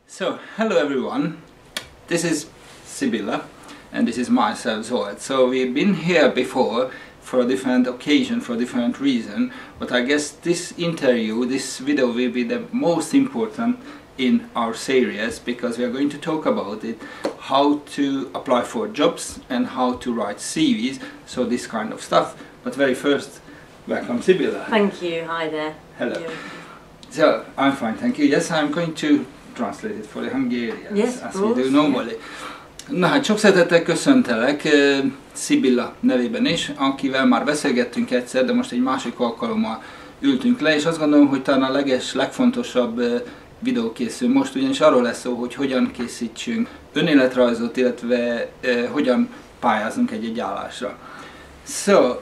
So, hello everyone, this is Sibylla and this is myself, Zsolt. So we've been here before for a different occasion, for a different reason, but I guess this interview, this video will be the most important in our series because we are going to talk about it, how to apply for jobs and how to write CVs, so this kind of stuff. But very first, welcome Sibylla. Thank you, hi there. Hello. So, I'm fine, thank you. Yes, I'm going to translate it for the Hungarians, yes, as we do normally. Yeah. Na hát sok szeretettel köszöntelek Sibylla nevében is, akivel már beszélgettünk egyszer, de most egy másik alkalommal ültünk le, és azt gondolom, hogy talán a legfontosabb videó készül most, ugyanis arról lesz szó, hogy hogyan készítsünk önéletrajzot, illetve hogyan pályázunk egy állásra. So,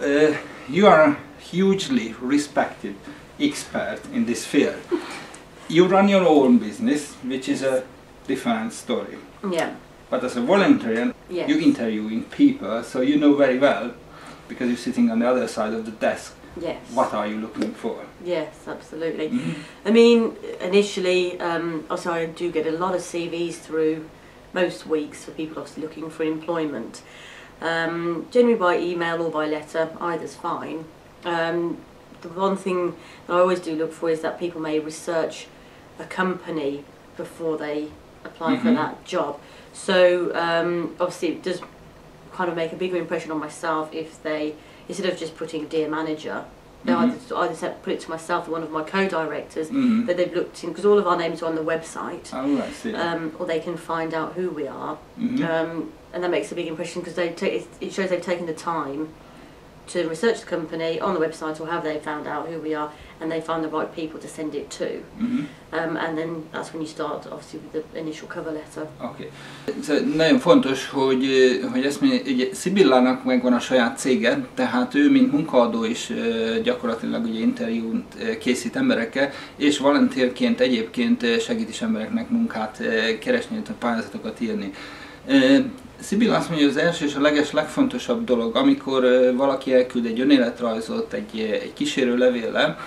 you are a hugely respected expert in this field. You run your own business, which is a different story. Yeah. But as a volunteer, yes, you're interviewing people, so you know very well, because you're sitting on the other side of the desk, yes, what are you looking for? Yes, absolutely. Mm-hmm. I mean, initially, also I do get a lot of CVs through most weeks for people obviously looking for employment. Generally by email or by letter, either's fine. The one thing that I always do look for is that people may research a company before they apply for that job. So obviously it does kind of make a bigger impression on myself if they, instead of just putting dear manager, they either put it to myself or one of my co-directors that they've looked in, because all of our names are on the website. Oh, I see. Or they can find out who we are, and that makes a big impression because it shows they've taken the time to research the company on the website, or have they found out who we are, and they find the right people to send it to. And then that's when you start obviously with the initial cover letter. Okay. So, nagyon fontos, hogy ezt mondja, Sibyllának megvan a saját cége, tehát ő mint munkaadó is gyakorlatilag ugye interjút készít emberekkel, és volunteerként egyébként segít is embereknek munkát keresni, illetve pályázatokat írni. Sibylla azt mondja, hogy az első és a legfontosabb dolog, amikor valaki elküld egy önéletrajzot, egy kísérőlevéllel,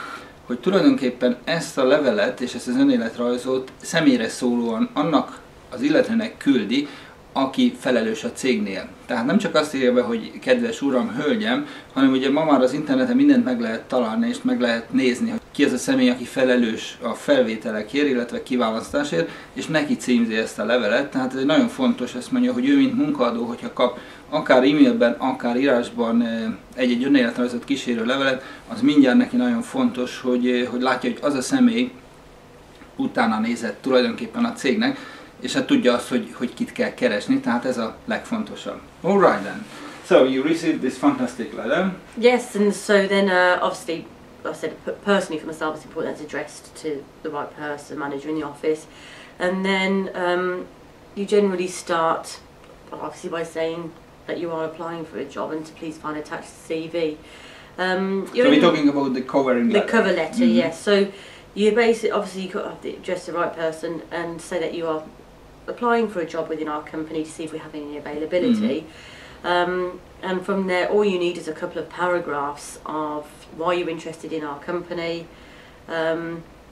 hogy tulajdonképpen ezt a levelet és ezt az önéletrajzot személyre szólóan annak az illetőnek küldi, aki felelős a cégnél. Tehát nem csak azt írja be, hogy kedves Uram, Hölgyem, hanem ugye ma már az interneten mindent meg lehet találni, és meg lehet nézni, hogy ki az a személy, aki felelős a felvételekért, illetve kiválasztásért, és neki címzi ezt a levelet. Tehát ez nagyon fontos, ezt mondja, hogy ő mint munkaadó, hogyha kap akár e-mailben, akár írásban egy önéletrajzot kísérő levelet, az mindjárt neki nagyon fontos, hogy látja, hogy az a személy utána nézett tulajdonképpen a cégnek, és hát tudja azt, hogy kit kell keresni, tehát ez a legfontosabb. Alright then. So you received this fantastic letter. Yes, and so then obviously, I said personally for myself it's important it's addressed to the right person, manager in the office, and then you generally start obviously by saying that you are applying for a job and to please find attached CV. So we're talking about the covering letter. The cover letter, yes. So you basically, obviously you have to address the right person and say that you are applying for a job within our company to see if we have any availability. And from there all you need is a couple of paragraphs of why you're interested in our company,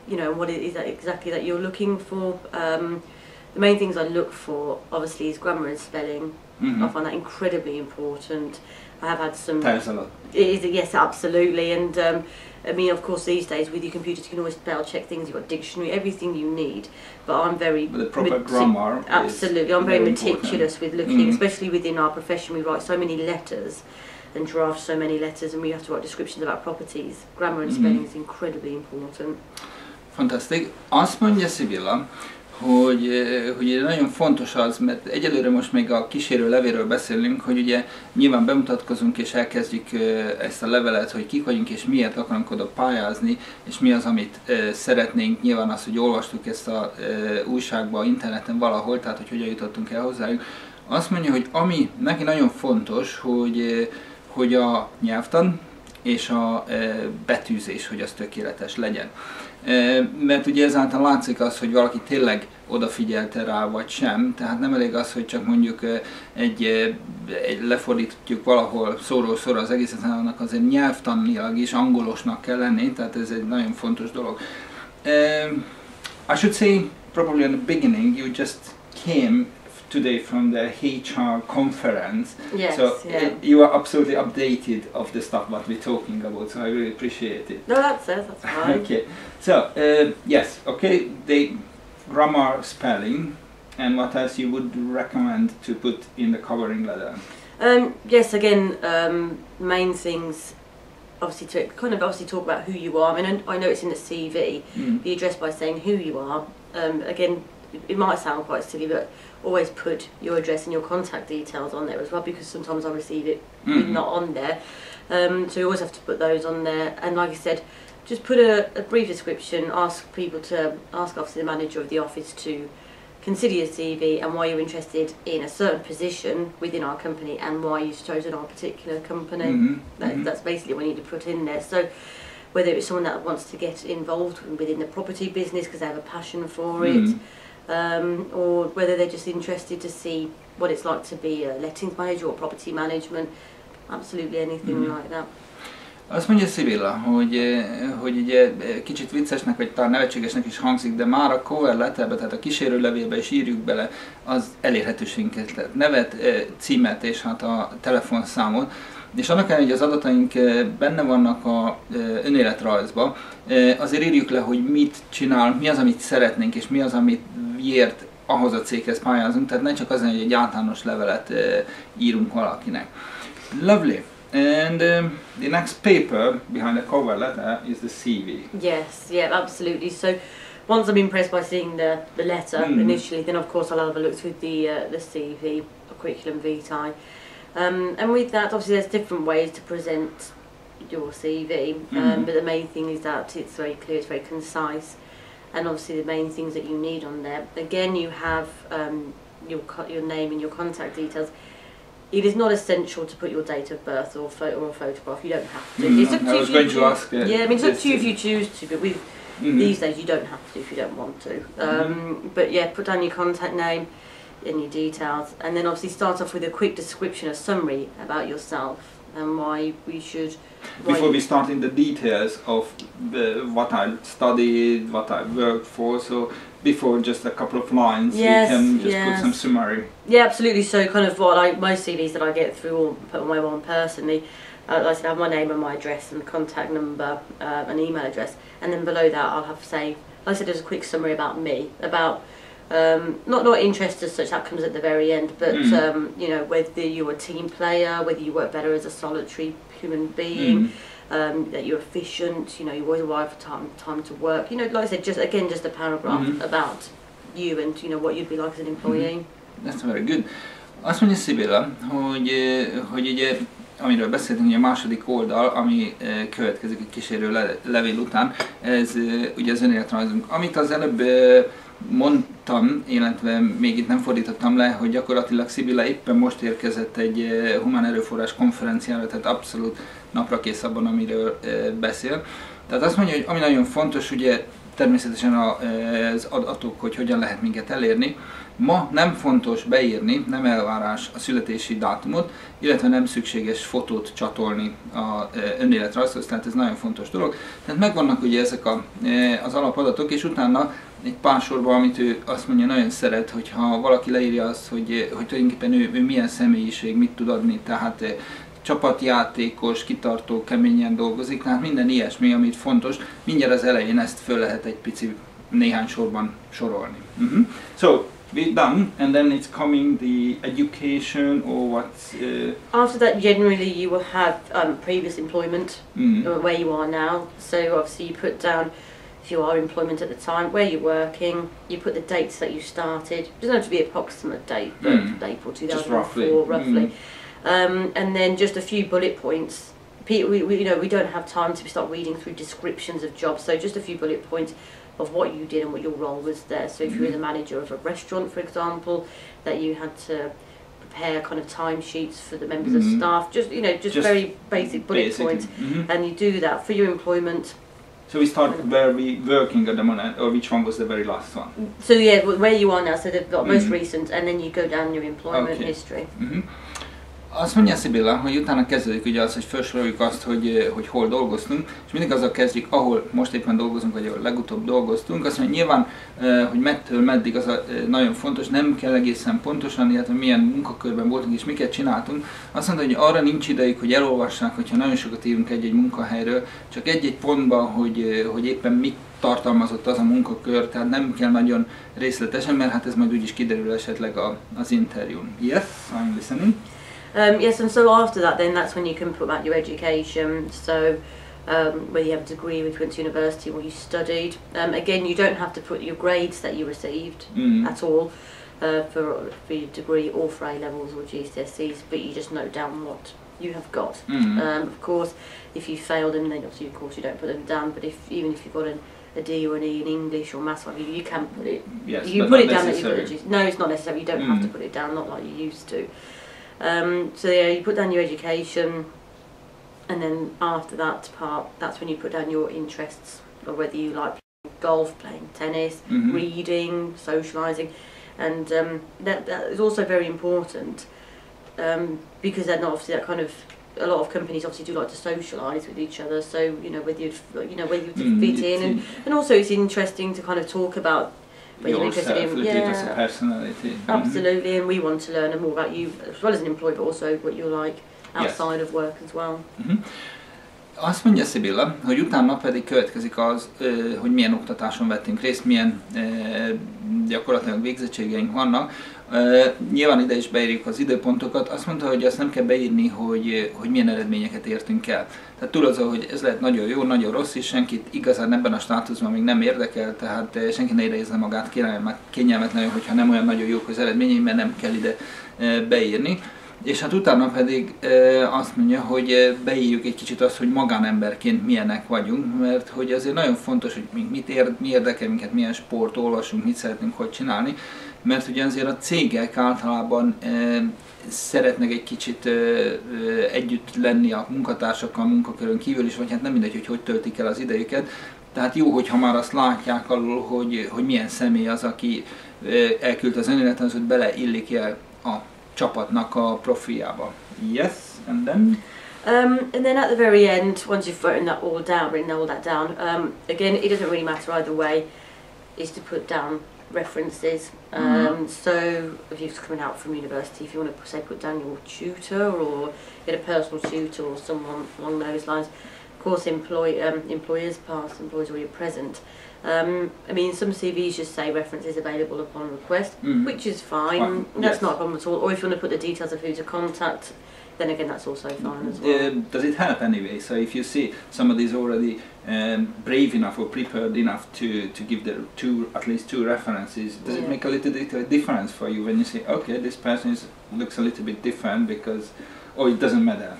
you know, what it is exactly that you're looking for. The main things I look for obviously is grammar and spelling. I find that incredibly important. I have had some... Thanks a lot. Yes, absolutely. And I mean, of course, these days with your computers you can always spell check things. You've got dictionary, everything you need. But I'm very... But the proper grammar. Absolutely. I'm very meticulous with looking, especially within our profession. We write so many letters and draft so many letters, and we have to write descriptions about properties. Grammar and spelling is incredibly important. Fantastic. Azt mondja Sibylla, hogy nagyon fontos az, mert egyelőre most még a kísérő levélről beszélünk, hogy ugye nyilván bemutatkozunk és elkezdjük ezt a levelet, hogy kik vagyunk és miért akarunk oda pályázni, és mi az, amit szeretnénk. Nyilván az, hogy olvastuk ezt a újságba, interneten valahol, tehát hogy hogyan jutottunk el hozzájuk. Azt mondja, hogy ami neki nagyon fontos, hogy a nyelvtan és a betűzés, hogy az tökéletes legyen. Mert ugye ezáltal látszik az, hogy valaki tényleg odafigyelte rá, vagy sem. Tehát nem elég az, hogy csak mondjuk lefordítjuk valahol szóról szóra az egészet, hanem annak azért nyelvtanilag is angolosnak kell lenni, tehát ez egy nagyon fontos dolog. I should say probably in the beginning you just came today from the HR conference, yes, so yeah. You are absolutely updated of the stuff what we're talking about, so I really appreciate it. No, that's it, that's fine. Okay, so yes, okay, the grammar, spelling, and what else you would recommend to put in the covering letter? Yes, again, main things, obviously to kind of talk about who you are. I mean, I know it's in the CV, be addressed by saying who you are. Again, it might sound quite silly, but always put your address and your contact details on there as well, because sometimes I receive it not on there. So you always have to put those on there. And like I said, just put a brief description, ask obviously the manager of the office to consider your CV and why you're interested in a certain position within our company and why you've chosen our particular company. That's basically what you need to put in there. So whether it's someone that wants to get involved within the property business because they have a passion for it, or whether they're just interested to see what it's like to be a lettings manager or property management, absolutely anything like that. Azt mondja Szibilla, hogy ugye kicsit viccesnek vagy talán nevetségesnek is hangzik, de már a cover letterbe, tehát a kísérőlevélbe is írjuk bele az elérhetőségünket, tehát nevet, címet és hát a telefonszámot. És annak ellenére, hogy az adataink benne vannak a önéletrajzba, azért írjuk le, hogy mit csinál, mi az, amit szeretnénk, és mi az, amiért ahhoz a céghez pályázunk, tehát ne csak az, hogy egy általános levelet írunk valakinek. Lovely. And the next paper behind the cover letter is the CV. Yes, yeah, absolutely. So once I'm impressed by seeing the letter initially, then of course I'll have a look through the CV, the curriculum vitae. And with that, obviously there's different ways to present your CV, but the main thing is that it's very clear, it's very concise, and obviously the main things that you need on there. Again, you have your name and your contact details. It is not essential to put your date of birth or a photograph. You don't have to. It's up to I was going to ask. Yeah, I mean, it's up to you if you choose to, but with these days you don't have to if you don't want to. But yeah, put down your contact name and your details, and then obviously start off with a quick description, a summary about yourself and why we should. Before we start in the details of what I studied, what I worked for, so before just a couple of lines, we can just put some summary. Yeah, absolutely. So kind of most CVs that I get through or put on my one personally, like I said, I have my name and my address and contact number, and email address, and then below that I'll have say, like I said, there's a quick summary about me, about not interest as such, that comes at the very end, but you know, whether you're a team player, whether you work better as a solitary human being, that you're efficient, you know, you always arrive for time to work, you know, like I said, just a paragraph about you and, you know, what you'd be like as an employee. That's very good. Azt mondja Szibilla, hogy ugye, amiről beszéltünk, ugye a második oldal, ami következik a kísérőlevél után, ez ugye az önéletrajzunk. Amit az előbb mondtam, illetve még itt nem fordítottam le, hogy gyakorlatilag Szibilla éppen most érkezett egy humán erőforrás konferenciára, tehát abszolút naprakész abban, amiről beszél. Tehát azt mondja, hogy ami nagyon fontos, ugye természetesen az adatok, hogy hogyan lehet minket elérni. Ma nem fontos beírni, nem elvárás a születési dátumot, illetve nem szükséges fotót csatolni az önéletrajzhoz, tehát ez nagyon fontos dolog. Tehát megvannak ugye ezek az alapadatok, és utána egy pár sorban, amit ő azt mondja, nagyon szeret, hogyha valaki leírja azt, hogy tulajdonképpen ő milyen személyiség, mit tud adni, tehát csapatjátékos, kitartó, keményen dolgozik, tehát minden ilyesmi, amit fontos, mindjárt az elején ezt föl lehet egy pici néhány sorban sorolni. So, we're done, and then it's coming the education or what's... After that, generally you will have previous employment, where you are now, so obviously you put down if you are employment at the time, where you're working, you put the dates that you started. It doesn't have to be an approximate date, but April 2004, roughly. And then just a few bullet points. We don't have time to start reading through descriptions of jobs, so just a few bullet points of what you did and what your role was there. So if you were the manager of a restaurant, for example, that you had to prepare kind of timesheets for the members of staff, just very basic bullet points, and you do that for your employment. So we start where we working at the moment, or which one was the very last one? So yeah, where you are now, so the most recent, and then you go down your employment history. Azt mondja Szibilla, hogy utána kezdődik ugye az, hogy felsoroljuk azt, hogy hol dolgoztunk, és mindig azzal kezdjük, ahol most éppen dolgozunk, vagy ahol legutóbb dolgoztunk. Azt mondja, nyilván, hogy mettől meddig az nagyon fontos, nem kell egészen pontosan, illetve milyen munkakörben voltunk és miket csináltunk. Azt mondta, hogy arra nincs idejük, hogy elolvassák, hogyha nagyon sokat írunk egy-egy munkahelyről, csak egy-egy pontban, hogy éppen mit tartalmazott az a munkakör, tehát nem kell nagyon részletesen, mert hát ez majd úgyis kiderül esetleg az interjún. Yes, I'm listening. Yes, and so after that, then that's when you can put out your education. So whether you have a degree, whether you went to university, or you studied. Again, you don't have to put your grades that you received at all for your degree or for A-levels or GCSEs, but you just note down what you have got. Of course, if you failed them, then obviously, of course, you don't put them down. But even if you've got a D or an E in English or maths, you can put it. Yes, you put it down that you put it. No, it's not necessary. You don't have to put it down, not like you used to. So yeah, you put down your education, and then after that part, that's when you put down your interests, or whether you like playing golf, playing tennis, reading, socialising, and that is also very important because then obviously that kind of a lot of companies obviously do like to socialise with each other. So whether you fit in, and also it's interesting to kind of talk about. But you're interested in as a personality. Absolutely, and we want to learn more about you as well as an employee, but also what you're like outside of work as well. Azt mondja Szibilla, hogy utána pedig következik az, hogy milyen oktatáson vettünk részt, milyen gyakorlatilag végzettségeink vannak. Nyilván ide is beírjuk az időpontokat. Azt mondta, hogy azt nem kell beírni, hogy milyen eredményeket értünk el. Tehát túl azon, hogy ez lehet nagyon jó, nagyon rossz, és senkit igazán ebben a státuszban még nem érdekel, tehát senki ne érezze magát kényelmetlenül, hogyha nem olyan nagyon jók az eredményei, mert nem kell ide beírni. És hát utána pedig azt mondja, hogy beírjuk egy kicsit azt, hogy magánemberként milyenek vagyunk, mert hogy azért nagyon fontos, hogy mi érdekel minket, milyen sport olvasunk, mit szeretnénk hogy csinálni, mert ugye azért a cégek általában szeretnek egy kicsit együtt lenni a munkatársakkal, a munkakörön kívül is, vagy hát nem mindegy, hogy töltik el az idejüket. Tehát jó, hogyha már azt látják alul, hogy milyen személy az, aki elküldte az önéletrajzot, hogy beleillik el a csapatnak a profiljába. Yes, and then? And then at the very end, once you've written all that down, again, it doesn't really matter either way, is to put down references. So if you're coming out from university, if you want to say put down your tutor or get a personal tutor or someone along those lines. Of course, employers, past employees or your present. I mean, some CVs just say references available upon request, which is fine. That's not a problem at all. Or if you want to put the details of who to contact, then again, that's also fine as well. Does it help anyway? So if you see somebody's already brave enough or prepared enough to give at least two references, does it make a little bit of a difference for you when you say, okay, this person looks a little bit different because, or it doesn't matter?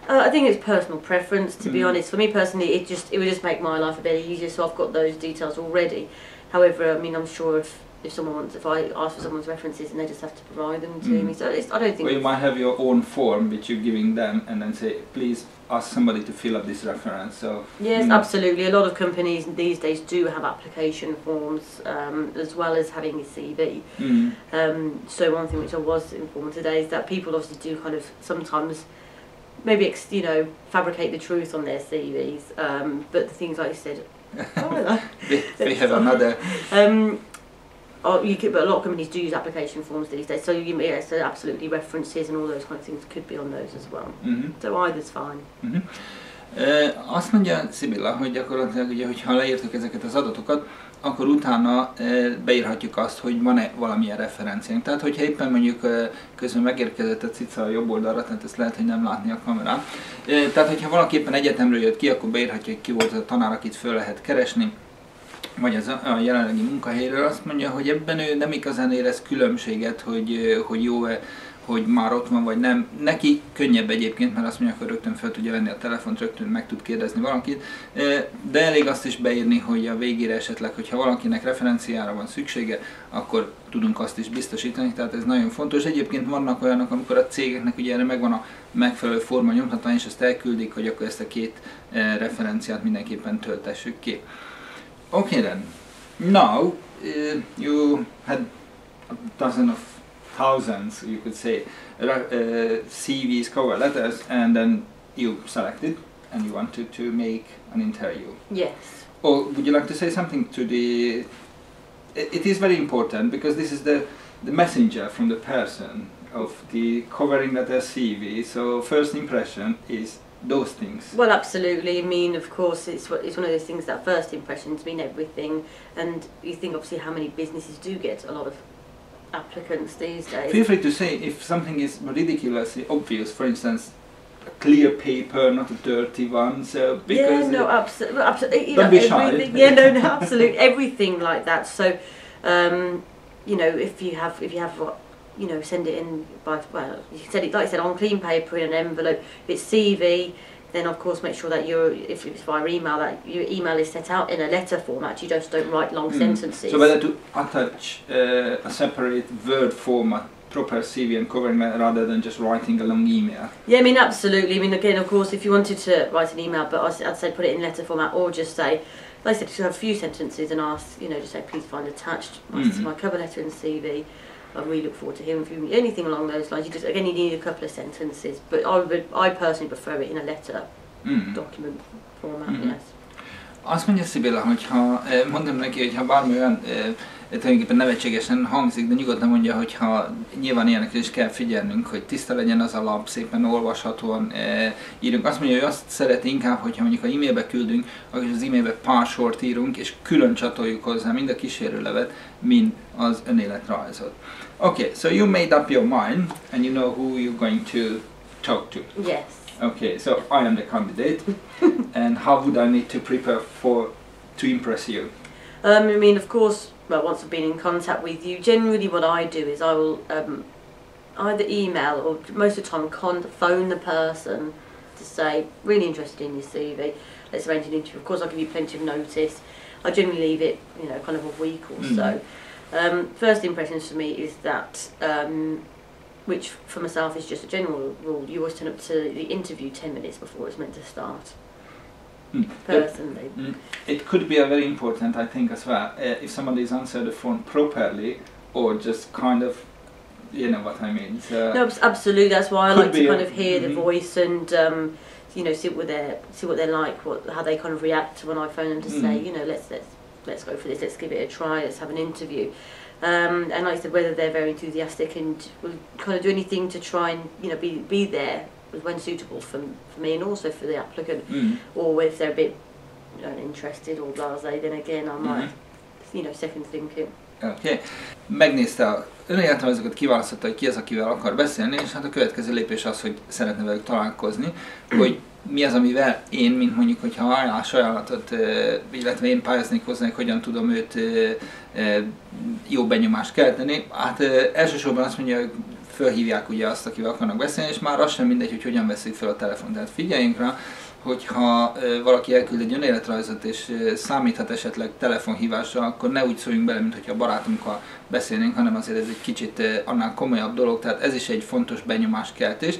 I think it's personal preference, to be honest. For me personally, it would just make my life a bit easier, so I've got those details already. However, I mean, I'm sure if I ask for someone's references and they just have to provide them to me, so I don't think. Or you might have your own form which you're giving them, and then say, please ask somebody to fill up this reference. So yes, absolutely. A lot of companies these days do have application forms as well as having a CV. So one thing which I was informed today is that people obviously do kind of sometimes maybe fabricate the truth on their CVs, but the things like you said, they have another. But a lot of companies do use application forms these days, so so absolutely references and all those kind of things could be on those as well. So either's fine. Azt mondja Szibilla, hogy gyakorlatilag ugye, hogyha leírtuk ezeket az adatokat, akkor utána beírhatjuk azt, hogy van-e valamilyen referenciánk. Tehát, hogyha éppen mondjuk közben megérkezett a cica a jobb oldalra, tehát ezt lehet, hogy nem látni a kamerán. Tehát, hogyha valaki éppen egyetemről jött ki, akkor beírhatja, hogy ki volt a tanár, akit föl lehet keresni, vagy a jelenlegi munkahelyről. Azt mondja, hogy ebben ő nem igazán érez különbséget, hogy jó-e, hogy már ott van, vagy nem. Neki könnyebb egyébként, mert azt mondja, hogy rögtön fel tudja venni a telefont, rögtön meg tud kérdezni valakit, de elég azt is beírni, hogy a végére esetleg, hogyha valakinek referenciára van szüksége, akkor tudunk azt is biztosítani, tehát ez nagyon fontos. Egyébként vannak olyanok, amikor a cégeknek ugye erre megvan a megfelelő forma nyomtatvány, és azt elküldik, hogy akkor ezt a két referenciát mindenképpen töltessük ki. Okay then, now you had a dozen of thousands, you could say, CVs, cover letters, and then you selected and you wanted to make an interview. Yes. Or would you like to say something to the... It is very important because this is the messenger from the person of the covering letter CV, so first impression is those things. Well, absolutely. I mean, of course, it's one of those things that first impressions mean everything, and you think obviously how many businesses do get a lot of applicants these days. Feel free to say if something is ridiculously obvious, for instance, a clear paper, not a dirty one. So because yeah, no, absolutely. Don't be shy. Yeah, no, absolutely, everything like that. So, you know, if you have what. You know, send it in by, well, you can send it, like I said, on clean paper in an envelope. If it's CV, then of course make sure that if it's via email, that your email is set out in a letter format. You just don't write long sentences. So better to attach a separate Word format, proper CV and covering letter, rather than just writing a long email. Yeah, I mean, absolutely. I mean, again, of course, if you wanted to write an email, but I'd say put it in letter format, or just say, like I said, just have a few sentences and ask, you know, just say, please find attached my cover letter and CV. I really look forward to hearing from you. Anything along those lines. You just, again, you need a couple of sentences, but I personally prefer it in a letter document format. Yes. Azt mondja Szibilla, hogyha mondom neki, hogy ha bármi olyan tulajdonképpen nevetségesen hangzik, de nyugodtan mondja, hogy ha nyilván ilyenekre is kell figyelnünk, hogy tiszta legyen az alap, szépen olvashatóan írunk. Azt mondja, hogy azt szereti inkább, hogyha mondjuk a e-mailbe küldünk, akkor az e-mailbe pár sort írunk, és külön csatoljuk hozzá mind a kísérőlevet, mind az önéletrajzot. Okay, so you made up your mind, and you know who you're going to talk to. Yes. Okay, so I am the candidate, and how would I need to prepare to impress you? I mean, of course, well, once I've been in contact with you, generally what I do is I will either email or most of the time phone the person to say, really interested in your CV, let's arrange an interview. Of course, I'll give you plenty of notice. I generally leave it, you know, kind of a week or so. First impressions for me is that, which for myself is just a general rule, you always turn up to the interview 10 minutes before it's meant to start. Personally. It could be a very important, I think, as well, if somebody's answered the phone properly, or just kind of, you know what I mean. So no, absolutely. That's why I like to kind of hear the voice and you know, see what they're like, how they kind of react when I phone them to say, you know, let's go for this, let's give it a try, let's have an interview. And like I said, whether they're very enthusiastic and will kind of do anything to try and, you know, be there when suitable for me and also for the applicant, or if they're a bit uninterested or blasé, then again I might, you know, second think it. Okay. Megnézte a önéletrajzokat, kiválasztotta, hogy ki az, akivel akar beszélni, és hát a következő lépés az, hogy szeretne velük találkozni, hogy mi az, amivel én, mint mondjuk, hogyha ajánlatot, illetve én pályáznék hozzá, hogyan tudom őt jó benyomást kelteni. Hát elsősorban azt mondja, hogy fölhívják ugye azt, akivel akarnak beszélni, és már az sem mindegy, hogy hogyan veszik fel a telefon. Tehát figyeljünk rá, hogyha valaki elküld egy önéletrajzot és számíthat esetleg telefonhívásra, akkor ne úgy szóljunk bele, mint hogyha a barátunkkal beszélnénk, hanem azért ez egy kicsit annál komolyabb dolog, tehát ez is egy fontos benyomáskeltés.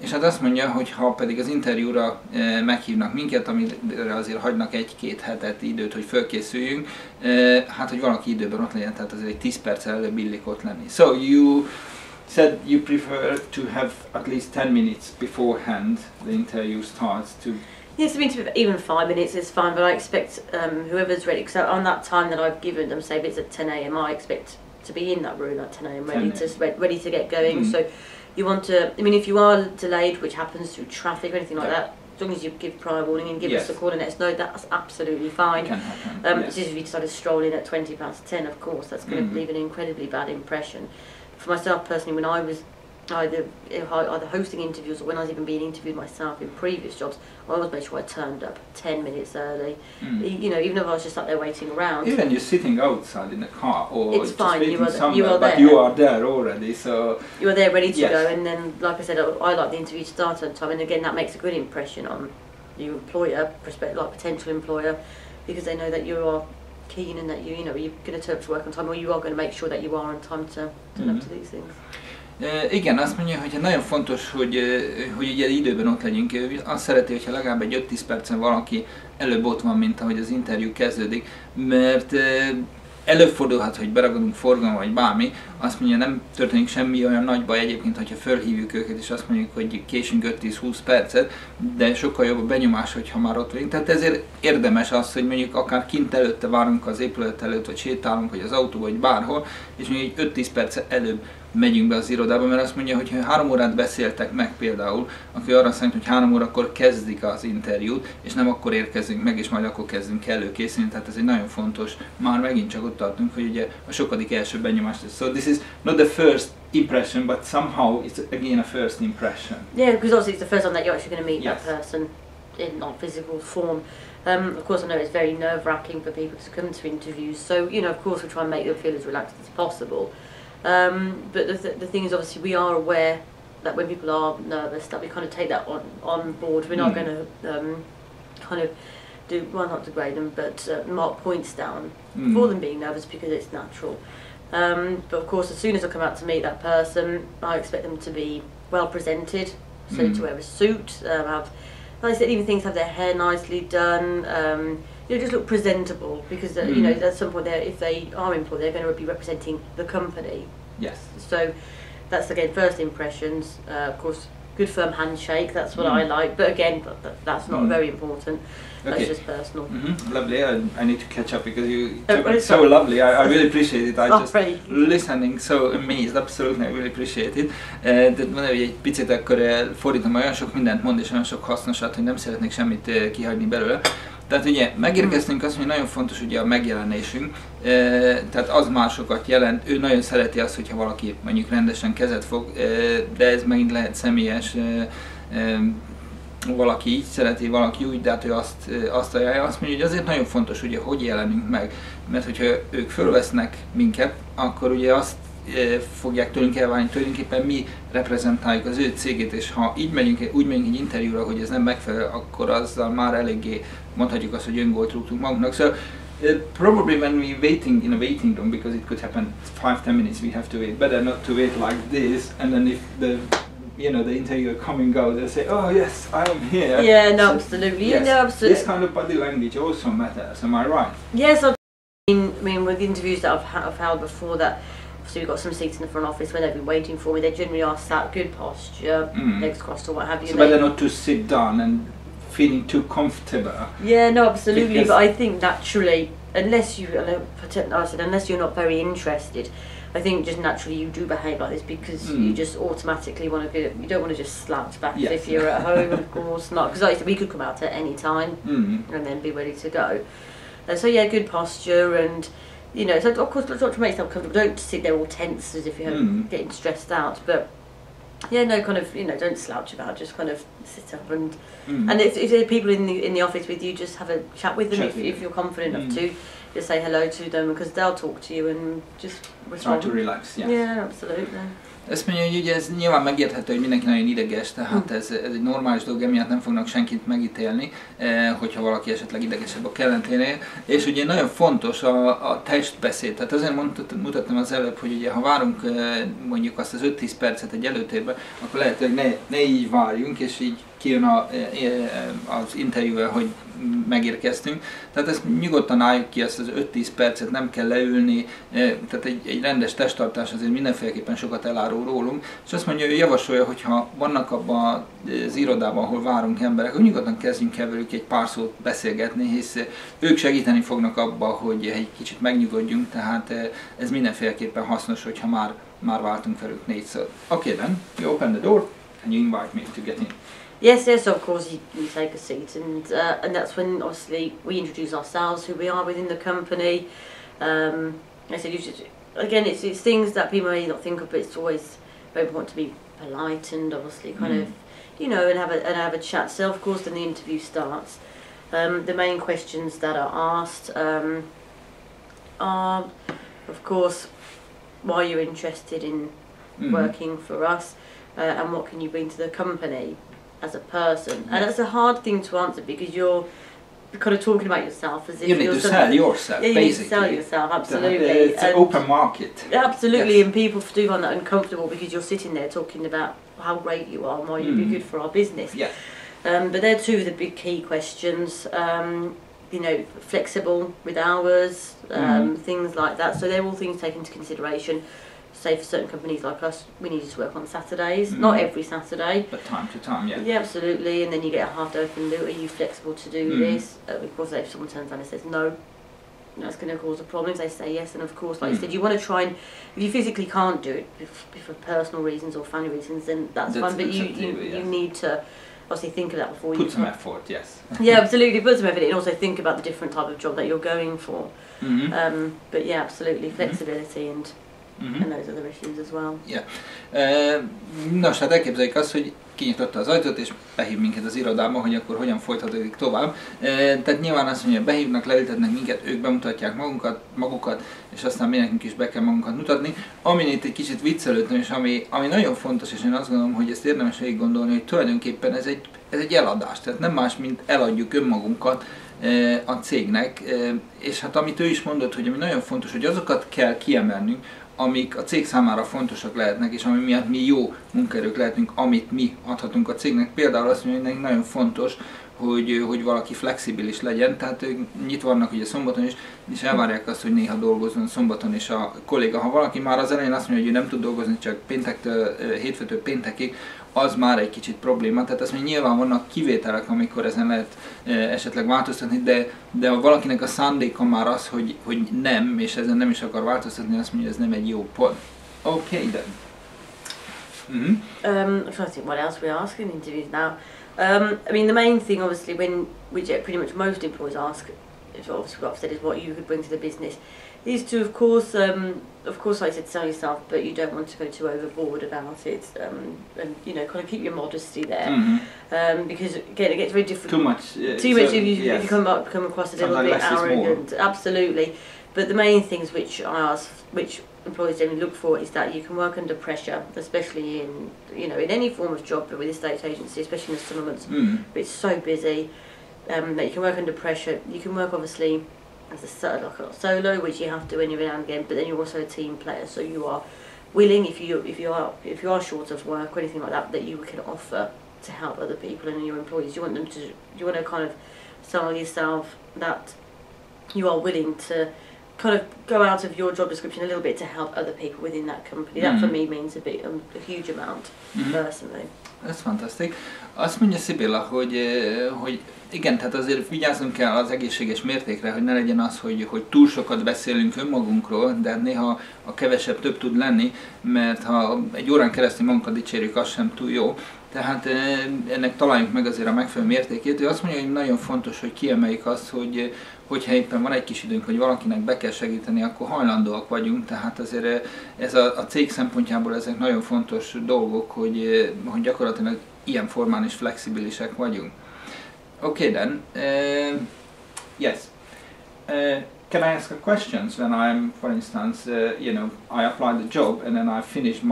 És hát azt mondja, hogy ha pedig az interjúra meghívnak minket, amire azért hagynak egy-két hetet időt, hogy fölkészüljünk, hát hogy valaki időben ott legyen, tehát azért egy 10 perccel előbb illik ott lenni. So you said you prefer to have at least 10 minutes beforehand the interview starts to... Yes, I mean, even 5 minutes is fine, but I expect whoever's ready, because on that time that I've given them, say if it's at 10 AM, I expect to be in that room at 10 AM, ready to get going. So you want to, I mean, if you are delayed, which happens through traffic or anything like that, as long as you give prior warning and give us a call and let us know, that's absolutely fine. It's just if you decided to stroll in at 10:20, of course, that's going to leave an incredibly bad impression. For myself personally, when I was either hosting interviews or when I was even being interviewed myself in previous jobs, I always made sure I turned up 10 minutes early. You know, even if I was just sat there waiting around. Even you're sitting outside in the car or it's just fine. waiting somewhere, but you are there already, so... You are there ready to go, and then, like I said, I like the interview to start on time, and again, that makes a good impression on your employer, potential employer, because they know that you are keen and that you know, you're going to turn up to work on time, or you are going to make sure that you are on time to turn up to these things. Igen, azt mondja, hogy nagyon fontos, hogy ugye időben ott legyünk. Azt szereti, hogyha legalább egy 5-10 percen valaki előbb ott van, mint ahogy az interjú kezdődik, mert előfordulhat, hogy beragadunk forgalom vagy bármi, azt mondja, nem történik semmi olyan nagy baj egyébként, hogyha fölhívjuk őket, és azt mondjuk, hogy késünk 5-10-20 percet, de sokkal jobb a benyomás, hogyha már ott vagyunk. Tehát ezért érdemes az, hogy mondjuk akár kint előtte várunk az épület előtt, vagy sétálunk, vagy az autóba, vagy bárhol, és mondjuk 5-10 percet előbb megyünk be az irodába, mert azt mondja, hogy ha 3 órát beszéltek meg például, akkor arra számít, hogy 3 órakor kezdik az interjút, és nem akkor érkezünk meg, és majd akkor kezdünk előkészíteni, tehát ez egy nagyon fontos, már megint csak ott tartunk, hogy ugye a sokadik első benyomást. So this is not the first impression, but somehow it's again a first impression. Yeah, because obviously it's the first time that you're actually going to meet that person in non-physical form. Of course, I know it's very nerve-wracking for people to come to interviews, so you know, of course, we try and make them feel as relaxed as possible. But the thing is, obviously, we are aware that when people are nervous, that we kind of take that on board. We're not going to kind of do, well, not degrade them, but mark points down for them being nervous, because it's natural. But of course, as soon as I come out to meet that person, I expect them to be well presented, so to wear a suit, have, like I said, even things have their hair nicely done. You know, just look presentable, because you know, at some point, if they are employed, they're going to be representing the company. Yes. So that's again first impressions. Of course, good firm handshake. That's what I like. But again, that's not very important. That's just personal. Lovely. I need to catch up because you took it so lovely. I really appreciate it. I just listening so amazed. Absolutely, I really appreciate it. De mondom, hogy egy picit akkor fordítom, olyan sok mindent mond és olyan sok hasznosat, hogy nem szeretnék semmit kihagyni belőle. Tehát ugye megérkeztünk, azt mondja, nagyon fontos ugye a megjelenésünk, tehát az másokat jelent, ő nagyon szereti azt, hogyha valaki mondjuk rendesen kezet fog, de ez megint lehet személyes, valaki így szereti, valaki úgy, de hát ő azt ajánlja, azt mondja, hogy azért nagyon fontos, ugye, hogy jelenünk meg, mert hogyha ők fölvesznek minket, akkor ugye azt fogják tőlünk elvárni, tulajdonképpen mi reprezentáljuk az ő cégét, és ha így megyünk, úgy megyünk egy interjúra, hogy ez nem megfelelő, akkor azzal már eléggé mondhatjuk azt, hogy öngolt rúgtunk magunknak. So, probably when we're waiting in a waiting room, because it could happen 5-10 minutes, we have to wait. Better not to wait like this, and then if the interviewer come and go, they'll say, oh yes, I am here. Yeah, no, absolutely. Yes, no, absolutely. This kind of body language also matters, am I right? Yes, I mean with the interviews that I've held before that, so we've got some seats in the front office when they've been waiting for me, they generally are sat good posture, legs crossed or what have you. So better not to sit down and feeling too comfortable. Yeah, no, absolutely. But I think naturally, unless you're not very interested, I think just naturally you do behave like this because you just automatically want to you don't want to just slouch back as if you're at home, of course not. Because like we could come out at any time and then be ready to go. So yeah, good posture and. You know, so of course, try to make yourself comfortable. Don't sit there all tense as if you're getting stressed out. But yeah, no, kind of, you know, don't slouch about. Just kind of sit up and if there are people in the office with you, just have a chat with them if you're confident enough to. Just say hello to them because they'll talk to you and just respond. Try to relax. Yes. Yeah, absolutely. Ezt mondja, hogy ugye ez nyilván megérthető, hogy mindenki nagyon ideges, tehát ez egy normális dolog, emiatt nem fognak senkit megítélni, hogyha valaki esetleg idegesebb a kelleténél. És ugye nagyon fontos a testbeszéd, tehát azért mutattam az előbb, hogy ugye ha várunk mondjuk azt az 5-10 percet egy előtérbe, akkor lehet, hogy ne így várjunk, és így kijön az interjúval, hogy megérkeztünk. Tehát ezt nyugodtan álljuk ki, ezt az 5-10 percet, nem kell leülni, tehát egy rendes testtartás azért mindenféleképpen sokat elárul rólunk. És azt mondja, hogy javasolja, hogy ha vannak abban az irodában, ahol várunk emberek, hogy nyugodtan kezdjünk el velük egy pár szót beszélgetni, hisz ők segíteni fognak abba, hogy egy kicsit megnyugodjunk, tehát ez mindenféleképpen hasznos, hogyha már váltunk velük 4-ször. Okay then, you open the door and you invite me to get in. Yes, of course you take a seat and that's when obviously we introduce ourselves, who we are within the company. I said again it's things that people may not think of, but it's always very important to be polite and obviously kind of, you know, and have a chat. So of course then the interview starts. The main questions that are asked are of course why you're interested in working for us and what can you bring to the company as a person. And that's a hard thing to answer because you're kind of talking about yourself as if you need to sell yourself. Yeah, you basically. need to sell yourself, absolutely. It's an open market. Absolutely, and people do find that uncomfortable because you're sitting there talking about how great you are and why you'd be good for our business. Yeah. But they're two of the big key questions. you know, flexible with hours, things like that. So they're all things taken into consideration. Say for certain companies like us, we need you to work on Saturdays, not every Saturday. But time to time, yeah. Yeah, absolutely. And then you get a half day open loop. Are you flexible to do this? Of course, if someone turns around and says no, that's going to cause a problem. If they say yes, and of course, like you said, you want to try and, if you physically can't do it for personal reasons or family reasons, then that's fine. But you need to obviously think of that before you put some effort. Yes. Yeah, absolutely. Put some effort in, and also think about the different type of job that you're going for. But yeah, absolutely, flexibility and those other issues as well. Yeah. Nos, hát elképzeljük azt, hogy kinyitotta az ajtót és behív minket az irodába, hogy akkor hogyan folytatódik tovább. Tehát nyilván azt mondja, behívnak, leültetnek minket, ők bemutatják magukat, és aztán mi nekünk is be kell magunkat mutatni. Amin itt egy kicsit viccelődtem, és ami nagyon fontos, és én azt gondolom, hogy ezt érdemes végig gondolni, hogy tulajdonképpen ez egy eladás, tehát nem más, mint eladjuk önmagunkat a cégnek, és hát amit ő is mondott, hogy ami nagyon fontos, hogy azokat kell kiemelnünk, amik a cég számára fontosak lehetnek, és ami miatt mi jó munkaerők lehetünk, amit mi adhatunk a cégnek. Például azt mondja, hogy nagyon fontos, hogy valaki flexibilis legyen, tehát ők nyitva vannak ugye szombaton is, és elvárják azt, hogy néha dolgozzon szombaton is a kolléga. Ha valaki már az elején azt mondja, hogy ő nem tud dolgozni csak hétfőtől péntekig, az már egy kicsit probléma. Tehát azt mondja, nyilván vannak kivételek, amikor ezen lehet esetleg változtatni, de ha valakinek a szándéka már az, hogy nem, és ezen nem is akar változtatni, azt mondja, ez nem egy jó pont. Okay then. I'm trying to think what else we ask in interviews now. I mean, the main thing, obviously, which pretty much most employees ask, obviously what I've said, is what you could bring to the business. Is to, of course, like I said, sell yourself, but you don't want to go too overboard about it, and you know, kind of keep your modesty there, because again, it gets very difficult. Too much. If you come across a little bit arrogant, absolutely. But the main things which I ask, which employees generally look for, is that you can work under pressure, especially in any form of job, but with a state agency, especially in the summer months, it's so busy that you can work under pressure. You can work obviously as a solo, which you have to when you're in again, but then you're also a team player, so you are willing, if you are short of work or anything like that you can offer to help other people and your employees. You want to kind of sell yourself that you are willing to kind of go out of your job description a little bit to help other people within that company. That for me means a huge amount, personally. Ez fantasztik. Azt mondja Szibilla, hogy igen, tehát azért vigyázzunk kell az egészséges mértékre, hogy ne legyen az, hogy túl sokat beszélünk önmagunkról, de néha a kevesebb több tud lenni, mert ha egy órán keresztül magunkat dicsérjük, az sem túl jó. Tehát ennek találjuk meg azért a megfelelő mértékét. Ő azt mondja, hogy nagyon fontos, hogy kiemeljük azt, hogyha éppen van egy kis időnk, hogy valakinek be kell segíteni, akkor hajlandóak vagyunk. Tehát azért ez a cég szempontjából ezek nagyon fontos dolgok, hogy gyakorlatilag ilyen formán is flexibilisek vagyunk. Okay then, yes. Can I ask a questions when I'm, for instance, I apply the job and then I finish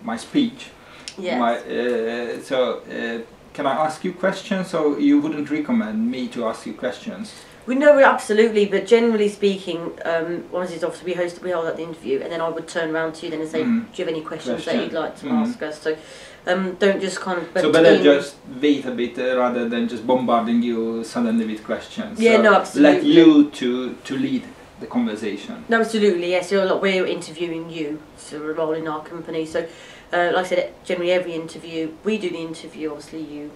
my speech? Yes. Can I ask you questions, or you wouldn't recommend me to ask you questions? No, absolutely, but generally speaking, once it's obviously we hold that interview, and then I would turn around to you then and say, do you have any questions that you'd like to ask us? So don't just kind of... So better just wait a bit rather than just bombarding you suddenly with questions. Yeah, so no, absolutely. Let you to lead the conversation. No, absolutely, yes. We're interviewing you, so we're a role in our company. So, like I said, generally every interview, we do the interview, obviously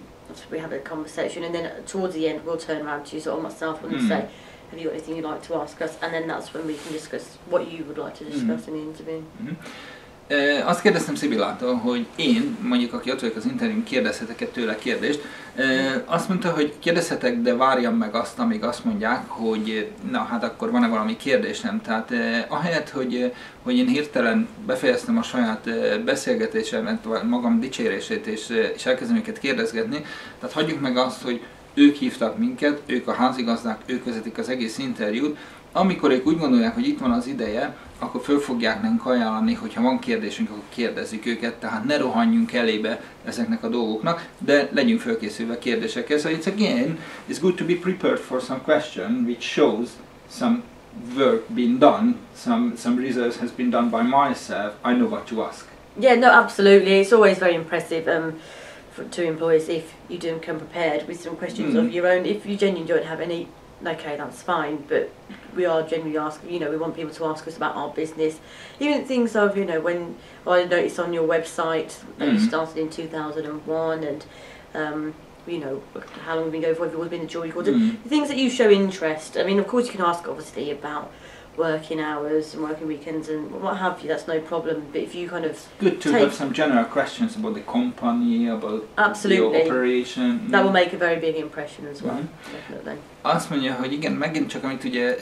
we have a conversation, and then towards the end we'll turn around to you, so myself and say, have you got anything you'd like to ask us? And then that's when we can discuss what you would like to discuss in the interview. Azt kérdeztem Szibillától, hogy én, mondjuk aki ott vagyok az interjún, kérdezhetek-e tőle kérdést. Azt mondta, hogy kérdezhetek, de várjam meg azt, amíg azt mondják, hogy na hát akkor van-e valami kérdésem. Tehát ahelyett, hogy én hirtelen befejeztem a saját beszélgetésemet, vagy magam dicsérését, és elkezdem őket kérdezgetni, tehát hagyjuk meg azt, hogy ők hívtak minket, ők a házigazdák, ők vezetik az egész interjút. Amikor ők úgy gondolják, hogy itt van az ideje, akkor föl fogják nekünk ajánlani, hogyha van kérdésünk, akkor kérdezzük őket, tehát ne rohanjunk elébe ezeknek a dolgoknak, de legyünk fölkészülve kérdésekkel. So it's good to be prepared for some question which shows some work being done, some research has been done by myself, I know what to ask. Yeah, no, absolutely. It's always very impressive to employers if you do come prepared with some questions of your own. If you genuinely don't have any okay, that's fine, but we are generally asking, we want people to ask us about our business. Even things of, when I noticed on your website that you started in 2001 and, how long have you been going for, have you always been a jury court, things that you show interest. I mean, of course you can ask obviously about working hours and working weekends and what have you, that's no problem, but if you kind of good to have some general questions about the company, about your operation. That will make a very big impression as well, definitely. Azt mondja, hogy igen, megint csak amit ugye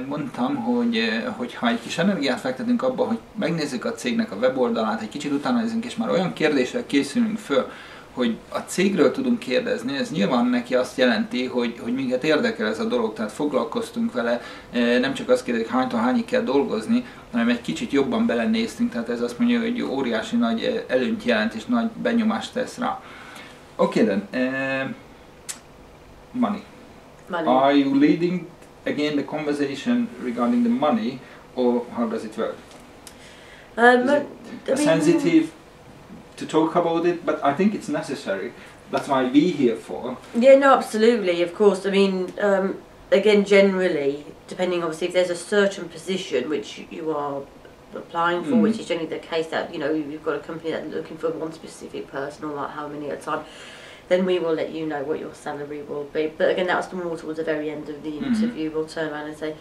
mondtam, hogy ha egy kis energiát fektetünk abba, hogy megnézzük a cégnek a weboldalát, egy kicsit utána nézzünk, és már olyan kérdéssel készülünk föl, hogy a cégről tudunk kérdezni, ez nyilván neki azt jelenti, hogy minket érdekel ez a dolog, tehát foglalkoztunk vele, nem csak azt kérdezik, hánytól hányig kell dolgozni, hanem egy kicsit jobban belenéztünk, tehát ez azt mondja, hogy óriási nagy előnyt jelent és nagy benyomást tesz rá. Okay then, money. Are you leading again the conversation regarding the money, or how does it work? Is it sensitive to talk about it, but I think it's necessary. That's why we're here for. Yeah, no, absolutely, of course. I mean, again, generally, depending obviously if there's a certain position which you are applying for, which is generally the case that, you've got a company that's looking for one specific person or like how many at a time, then we will let you know what your salary will be. But again, that's more towards the very end of the interview. We'll turn around and say,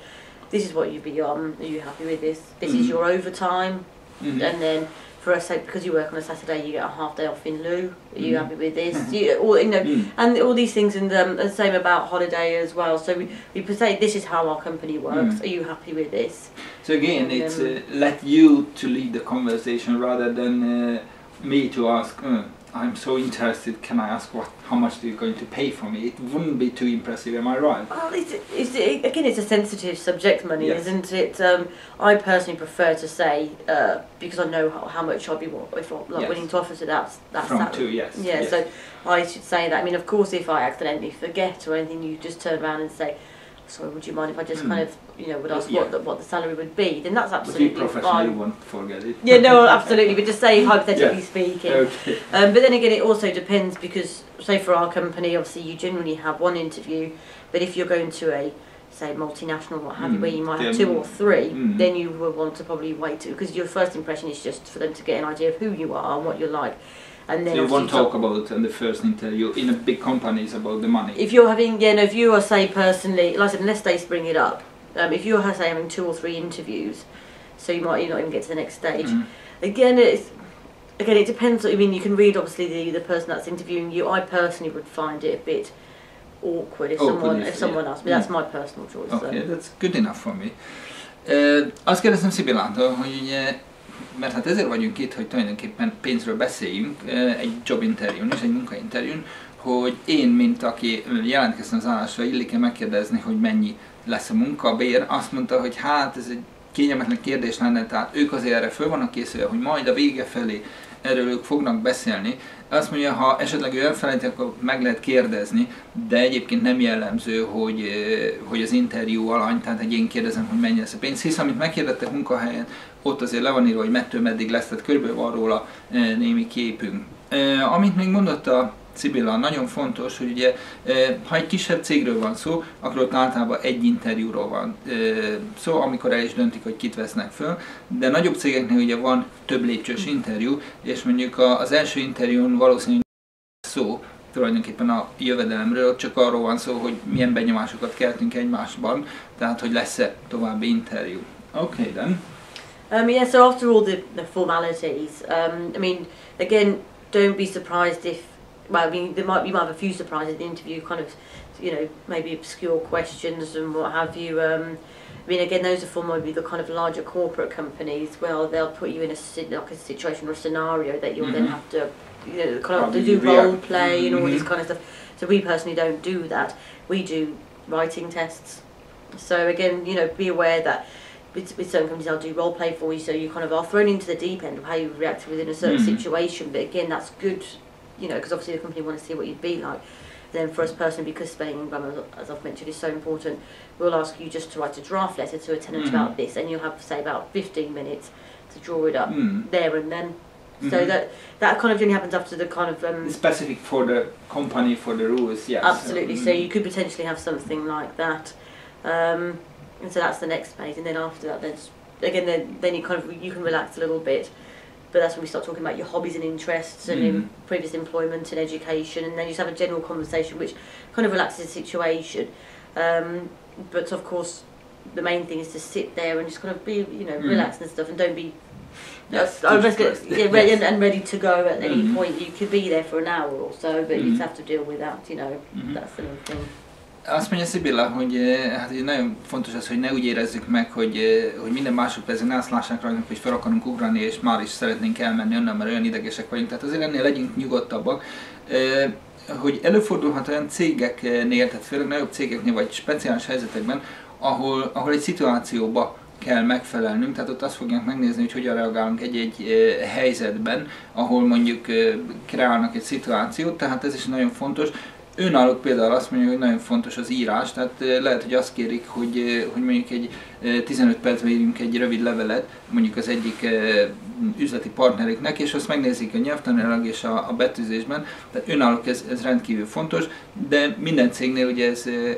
this is what you'd be on, are you happy with this? This is your overtime. And then for us, because you work on a Saturday, you get a half day off in lieu. Are you happy with this? And all these things, and the same about holiday as well. So we say this is how our company works. Are you happy with this? So again, it's let you to lead the conversation rather than me to ask. I'm so interested. Can I ask how much are you going to pay for me? It wouldn't be too impressive, am I right? Well, again, it's a sensitive subject, money, isn't it? I personally prefer to say because I know how much I'd be willing to offer to that from two, yes. Yeah, so I should say that. I mean, of course, if I accidentally forget or anything, you just turn around and say, sorry, would you mind if I just kind of, would ask what the salary would be, then that's absolutely fine. You won't forget it. Yeah, no, absolutely, but just say hypothetically speaking. Okay. But then again, it also depends because, say for our company, obviously you generally have one interview, but if you're going to a, say, multinational, what have you, where you might have two or three, then you will want to probably wait because your first impression is just for them to get an idea of who you are and what you're like. And then so you won't talk about in the first interview in a big companies about the money. If you're having, if you are, say, personally, like I said, unless they bring it up, if you're, say, having 2 or 3 interviews, so you might not even get to the next stage. Again, it depends. I mean, you can read obviously the person that's interviewing you. I personally would find it a bit awkward if someone asked me. That's my personal choice. Okay, that's good enough for me. Azt kérdeztem Szibillától, hogy ugye, mert hát ezért vagyunk itt, hogy tulajdonképpen pénzről beszéljünk egy job interjún és egy munkainterjún, hogy én, mint aki jelentkeztem az állásra, illik-e megkérdezni, hogy mennyi lesz a munkabér, azt mondta, hogy hát ez egy kényelmetlen kérdés lenne, tehát ők azért erre föl vannak készülve, hogy majd a vége felé erről ők fognak beszélni. Azt mondja, ha esetleg ő elfelejti, akkor meg lehet kérdezni, de egyébként nem jellemző, hogy az interjú alany, tehát egy én kérdezem, hogy mennyi lesz a pénz, hisz amit megkérdettek munkahelyen, ott azért le van írva, hogy mettől meddig lesz, tehát körülbelül van róla némi képünk. Amit még mondott a Szibilla, nagyon fontos, hogy ugye, ha egy kisebb cégről van szó, akkor ott általában egy interjúról van szó, amikor el is döntik, hogy kit vesznek föl, de nagyobb cégeknél ugye van több lépcsős interjú, és mondjuk az első interjún valószínűleg szó tulajdonképpen a jövedelemről, csak arról van szó, hogy milyen benyomásokat keltünk egymásban, tehát hogy lesz-e további interjú. Okay then. Yeah, so after all the formalities, I mean, again, don't be surprised if, well, I mean, you might have a few surprises in the interview, kind of, maybe obscure questions and what have you. I mean, again, those are for maybe the kind of larger corporate companies. Well, they'll put you in a situation or a scenario that you'll then have to, kind of do role play and all this kind of stuff. So we personally don't do that. We do writing tests. So again, be aware that with certain companies they'll do role play for you, so you kind of are thrown into the deep end of how you react within a certain situation. But again, that's good, because obviously the company want to see what you'd be like. Then for us personally, because spelling and grammar, as I've mentioned, is so important, we'll ask you just to write a draft letter to a tenant about this, and you'll have, say, about 15 minutes to draw it up there and then. So that kind of generally happens after the kind of it's specific for the company, for the rules. Yes, absolutely. So you could potentially have something like that, and so that's the next phase. And then after that, then you can relax a little bit. But that's when we start talking about your hobbies and interests and in previous employment and education, and then you just have a general conversation which kind of relaxes the situation. But of course, the main thing is to sit there and just kind of be, relaxed and stuff, and don't be ready to go at any point. You could be there for an hour or so, but you just have to deal with that, that's the main thing. Azt mondja Szibilla, hogy hát nagyon fontos az, hogy ne úgy érezzük meg, hogy minden másodpercen azt lássák rajtunk, hogy fel akarunk ugrani, és már is szeretnénk elmenni onnan, mert olyan idegesek vagyunk. Tehát azért ennél legyünk nyugodtabbak. Hogy előfordulhat olyan cégeknél, tehát főleg nagyobb cégeknél, vagy speciális helyzetekben, ahol egy szituációba kell megfelelnünk, tehát ott azt fogják megnézni, hogy hogyan reagálunk egy helyzetben, ahol mondjuk kreálnak egy szituációt, tehát ez is nagyon fontos. Önállók például azt mondja, hogy nagyon fontos az írás, tehát lehet, hogy azt kérik, hogy mondjuk egy 15 percben írjunk egy rövid levelet, mondjuk az egyik üzleti partnerüknek, és azt megnézik a nyelvtanilag és a betűzésben, tehát önállók ez rendkívül fontos, de minden cégnél ugye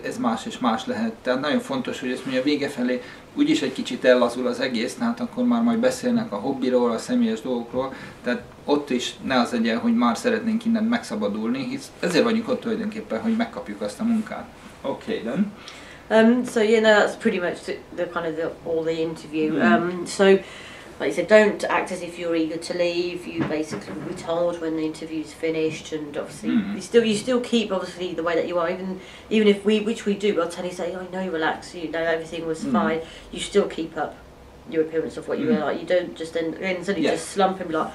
ez más és más lehet, tehát nagyon fontos, hogy ezt mondja a vége felé úgyis egy kicsit ellazul az egész, tehát akkor már majd beszélnek a hobbiról, a személyes dolgokról, tehát ott is ne az legyen, hogy már szeretnénk innen megszabadulni, hisz ezért vagyunk ott tulajdonképpen, hogy megkapjuk azt a munkát. Okay, then. So that's pretty much the kind of all the interview. So, like you said, don't act as if you're eager to leave. You basically will be told when the interview's finished, and obviously you still keep obviously the way that you are, even if which we do. I'll tell you, say, oh no, relax, everything was fine. You still keep up your appearance of what you were like. You don't just then suddenly just slump and be like,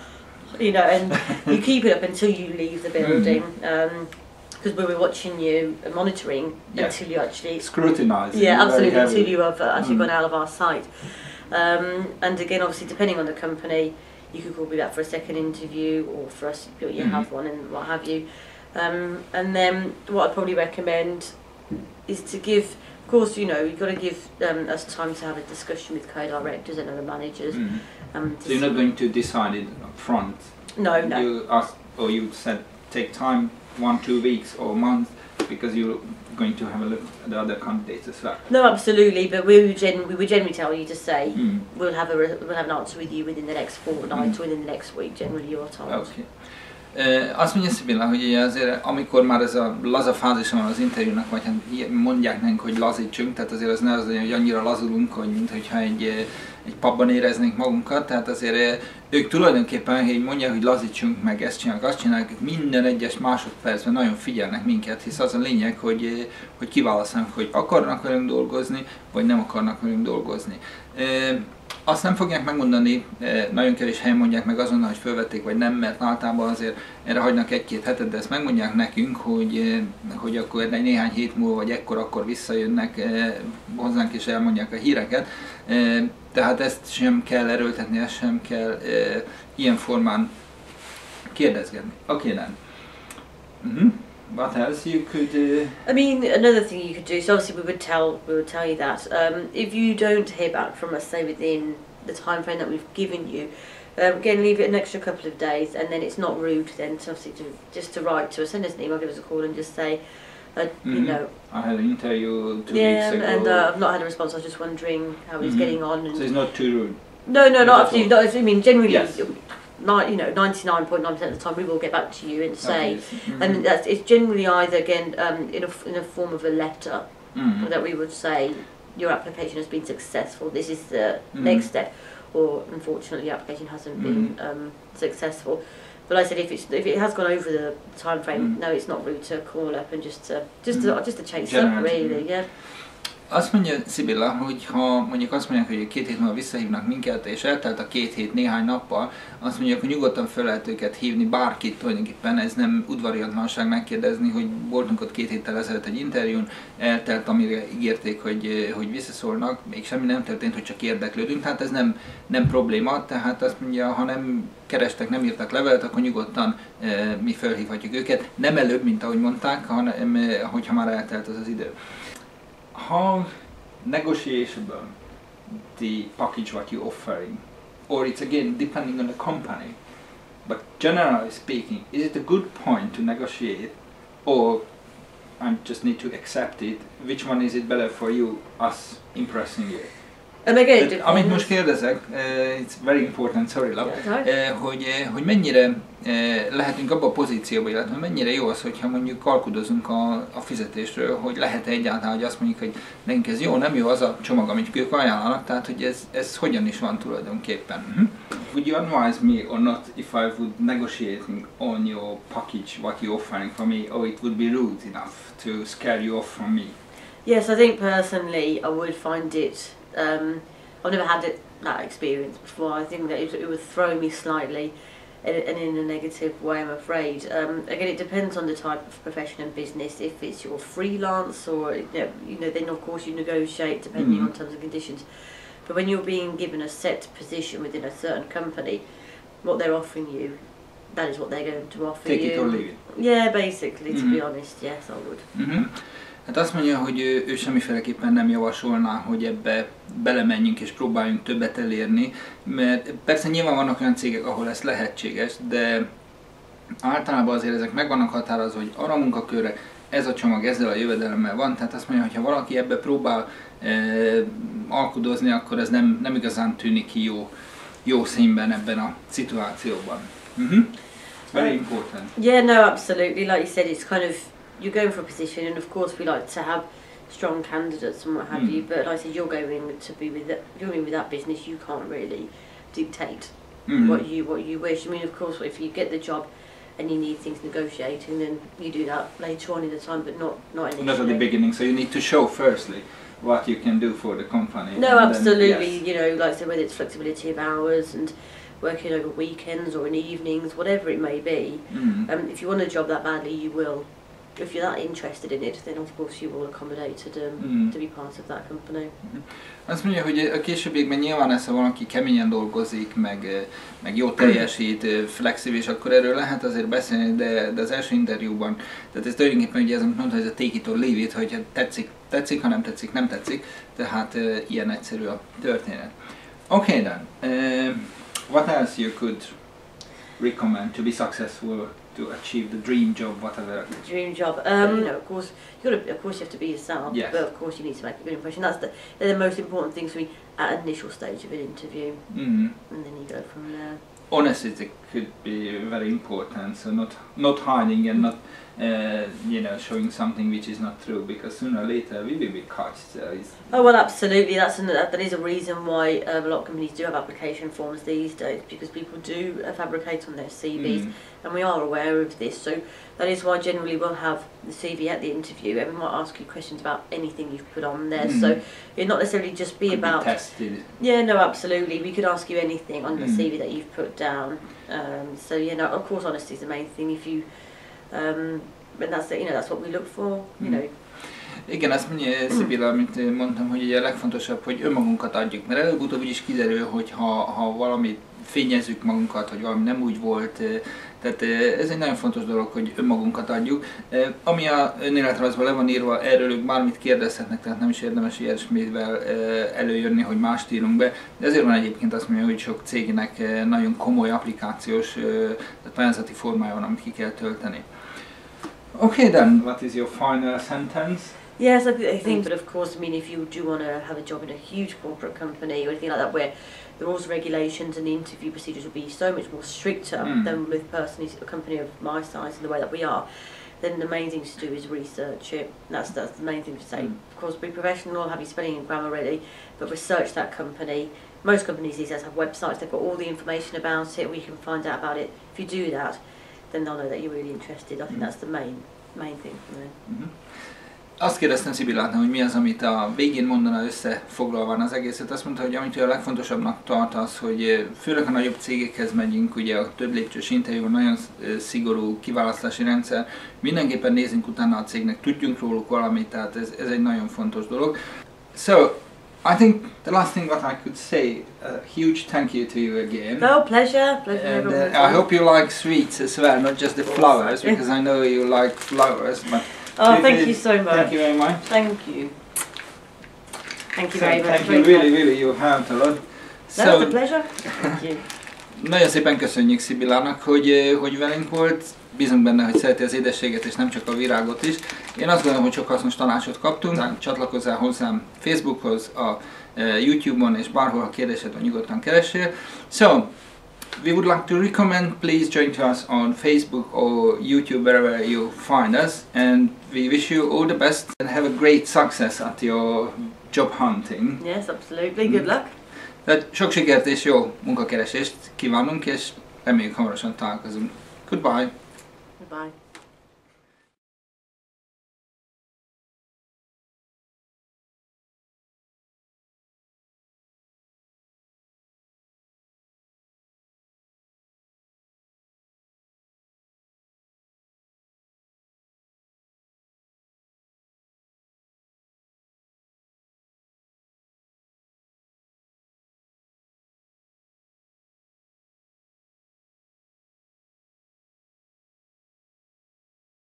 and you keep it up until you leave the building. Because we'll be watching you and monitoring until you actually scrutinise. Yeah, absolutely, until you have actually gone out of our sight. And again, obviously, depending on the company, you could call me back for a second interview, or for us, you have one and what have you. And then what I'd probably recommend is to give, of course, you've got to give us time to have a discussion with co-directors and other managers. So you're not going to decide it up front? No. You asked, or you said take time, 1-2 weeks or a month, because you're going to have a look at the other candidates as well. No, absolutely, but we would generally tell you to say we'll have an answer with you within the next fortnight, within the next week. Generally, you are told. Okay. Azt mondja Szibilla, hogy azért amikor már ez a laza fázisa van az interjúnak, vagy hát mondják nekünk, hogy lazítsunk, tehát azért az ne az legyen, hogy annyira lazulunk, hogy mintha egy pubban éreznénk magunkat, tehát azért ők tulajdonképpen, hogy mondják, hogy lazítsunk meg, ezt csinálják, azt csinálják, minden egyes másodpercben nagyon figyelnek minket, hisz az a lényeg, hogy kiválasszák, hogy akarnak velünk dolgozni, vagy nem akarnak velünk dolgozni. Azt nem fogják megmondani, nagyon kevés helyen mondják meg azonnal, hogy fölvették vagy nem, mert általában azért erre hagynak 1-2 hetet, de ezt megmondják nekünk, hogy akkor néhány hét múlva vagy akkor visszajönnek hozzánk és elmondják a híreket. Tehát ezt sem kell erőltetni, ezt sem kell ilyen formán kérdezgetni. Okay, then. What else you could? I mean, another thing you could do. So obviously we would tell you that if you don't hear back from us, say within the time frame that we've given you, again leave it an extra couple of days, and then it's not rude then to obviously to write to us, send us an email, give us a call, and just say, I had an interview 2 weeks ago. and I've not had a response. I was just wondering how he's getting on. And so it's not too rude. No, not absolutely. Not, I mean, generally. Yes. 99.9% of the time we will get back to you and say, and it's generally either again in a form of a letter that we would say your application has been successful. This is the next step, or unfortunately the application hasn't been successful. But like I said, if it has gone over the time frame, no, it's not rude to call up and just to change up really, yeah. Azt mondja Szibilla, hogy ha mondjuk azt mondják, hogy 2 hét múlva visszahívnak minket, és eltelt a 2 hét néhány nappal, azt mondják, hogy nyugodtan fel lehet őket hívni, bárkit tulajdonképpen, ez nem udvariatlanság megkérdezni, hogy voltunk ott 2 héttel ezelőtt egy interjún, eltelt, amire ígérték, hogy visszaszólnak, még semmi nem történt, hogy csak érdeklődünk, tehát ez nem probléma, tehát azt mondja, ha nem kerestek, nem írtak levelet, akkor nyugodtan mi felhívhatjuk őket, nem előbb, mint ahogy mondták, hanem hogyha már eltelt az idő. How negotiable the package what you're offering, or it's again depending on the company. but generally speaking, is it a good point to negotiate, or I just need to accept it? Which one is it better for you, us impressing you? Amit most kérdezek, it's very important, sorry love, hogy mennyire lehetünk abban a pozícióban, illetve mennyire jó az, hogyha mondjuk alkudozunk a fizetésről, hogy lehet-e egyáltalán, hogy azt mondjuk, hogy nekünk ez jó, nem jó az a csomag, amit ők ajánlanak, tehát hogy ez hogyan is van tulajdonképpen. Would you advise me or not if I would negotiating on your package, what you're offering for me, or it would be rude enough to scare you off from me? Yes, I think personally I would find it. I've never had that experience before. I think that it would throw me slightly, and in a negative way, I'm afraid. Again, it depends on the type of profession and business. If it's your freelance, or then of course you negotiate depending on terms and conditions. But when you're being given a set position within a certain company, what they're offering you, that is what they're going to offer you. Take it or leave it. Yeah, basically, to be honest, yes, I would. Hát azt mondja, hogy ő semmiféleképpen nem javasolná, hogy ebbe belemenjünk és próbáljunk többet elérni, mert persze nyilván vannak olyan cégek, ahol ez lehetséges, de általában azért ezek meg vannak határozva, hogy arra a munkakörre ez a csomag ezzel a jövedelemmel van, tehát azt mondja, hogy ha valaki ebbe próbál alkudozni, akkor ez nem igazán tűnik ki jó színben ebben a szituációban. Very important. Yeah, no, absolutely. Like you said, it's kind of, you're going for a position, and of course we like to have strong candidates and what have you, but like I said, you're going with that business, you can't really dictate what you wish. I mean, of course, if you get the job and you need things negotiating, then you do that later on in the time, but not initially. Not at the beginning, so you need to show firstly what you can do for the company. No, absolutely. Yes. Like I said, whether it's flexibility of hours and working over weekends or in evenings, whatever it may be. If you want a job that badly, you will. If you're that interested in it, then of course you will accommodate to be part of that company. Azt mondja, hogy a későbbiekben nyilván ez, ha valaki keményen dolgozik, meg jó teljesít, flexív, és akkor erről lehet azért beszélni, de az első interjúban, tehát ez tulajdonképpen ugye ez, amit mondta, hogy ez a take it or leave it, hogy tetszik, ha nem tetszik, nem tetszik, tehát ilyen egyszerű a történet. Okay then, what else you could recommend to be successful, to achieve the dream job, whatever? The dream job. Of course, you have to be yourself. Yes. But of course, you need to make a good impression. They're the most important things for me at an initial stage of an interview, and then you go from there. Honesty could be very important. So not hiding and not showing something which is not true, because sooner or later we will be caught. So oh well, absolutely. That is a reason why a lot of companies do have application forms these days, because people do fabricate on their CVs, and we are aware of this. So that is why generally we'll have the CV at the interview, and we might ask you questions about anything you've put on there. So it not necessarily just be about tested. Yeah, no, absolutely. We could ask you anything on the CV that you've put down. So of course, honesty is the main thing. If you but that's what we look for, Igen, azt mondja Szibilla, amit mondtam, hogy ugye a legfontosabb, hogy önmagunkat adjuk, mert előbb-utóbb is kiderül, hogy ha valami fényezzük magunkat, hogy valami nem úgy volt, tehát ez egy nagyon fontos dolog, hogy önmagunkat adjuk. Ami a önéletrajzban le van írva, erről ők bármit kérdezhetnek, tehát nem is érdemes ilyesmivel előjönni, hogy mást írunk be. De ezért van egyébként azt mondja, hogy sok cégnek nagyon komoly applikációs, tehát pályázati formája van, amit ki kell tölteni. Okay then, what is your final sentence? Yes, I think, but of course, I mean, if you do want to have a job in a huge corporate company or anything like that, where the rules, regulations, and the interview procedures will be so much more stricter than with a company of my size and the way that we are, then the main thing to do is research it. That's the main thing to say. Of course, be professional, have your spelling and grammar ready, but research that company. Most companies these days have websites, they've got all the information about it, we can find out about it. If you do that, then they'll know that you're really interested. I think that's the main thing for me. Azt kérdeztem Szibillától, hogy mi az, amit a végén mondana összefoglalva az egészet. Azt mondta, hogy amit a legfontosabbnak tart az, hogy főleg a nagyobb cégekhez megyünk, ugye a több lépcsős interjú, nagyon szigorú kiválasztási rendszer. Mindenképpen nézzünk utána a cégnek, tudjunk róluk valamit, tehát ez egy nagyon fontos dolog. So, I think the last thing what I could say, a huge thank you to you again. No, pleasure. And I hope you like sweets as well, not just the flowers, because I know you like flowers. But thank you so much. Thank you very much. Thank you. Thank you very much. Thank you, really, you helped a lot. That was a pleasure. Thank you. Nagyon szépen köszönjük Szibillának, hogy velünk volt. Bízunk benne, hogy szereti az édességet és nem csak a virágot is. Én azt gondolom, hogy sok hasznos tanácsot kaptunk. Csatlakozzál hozzám Facebookhoz, a YouTube-on és bárhol, ha kérdésed van, nyugodtan keressél. So, we would like to recommend, please join us on Facebook or YouTube, wherever you find us. And we wish you all the best and have a great success at your job hunting. Yes, absolutely. Good luck. Tehát sok sikert és jó munkakeresést kívánunk, és reméljük hamarosan találkozunk. Goodbye! Goodbye.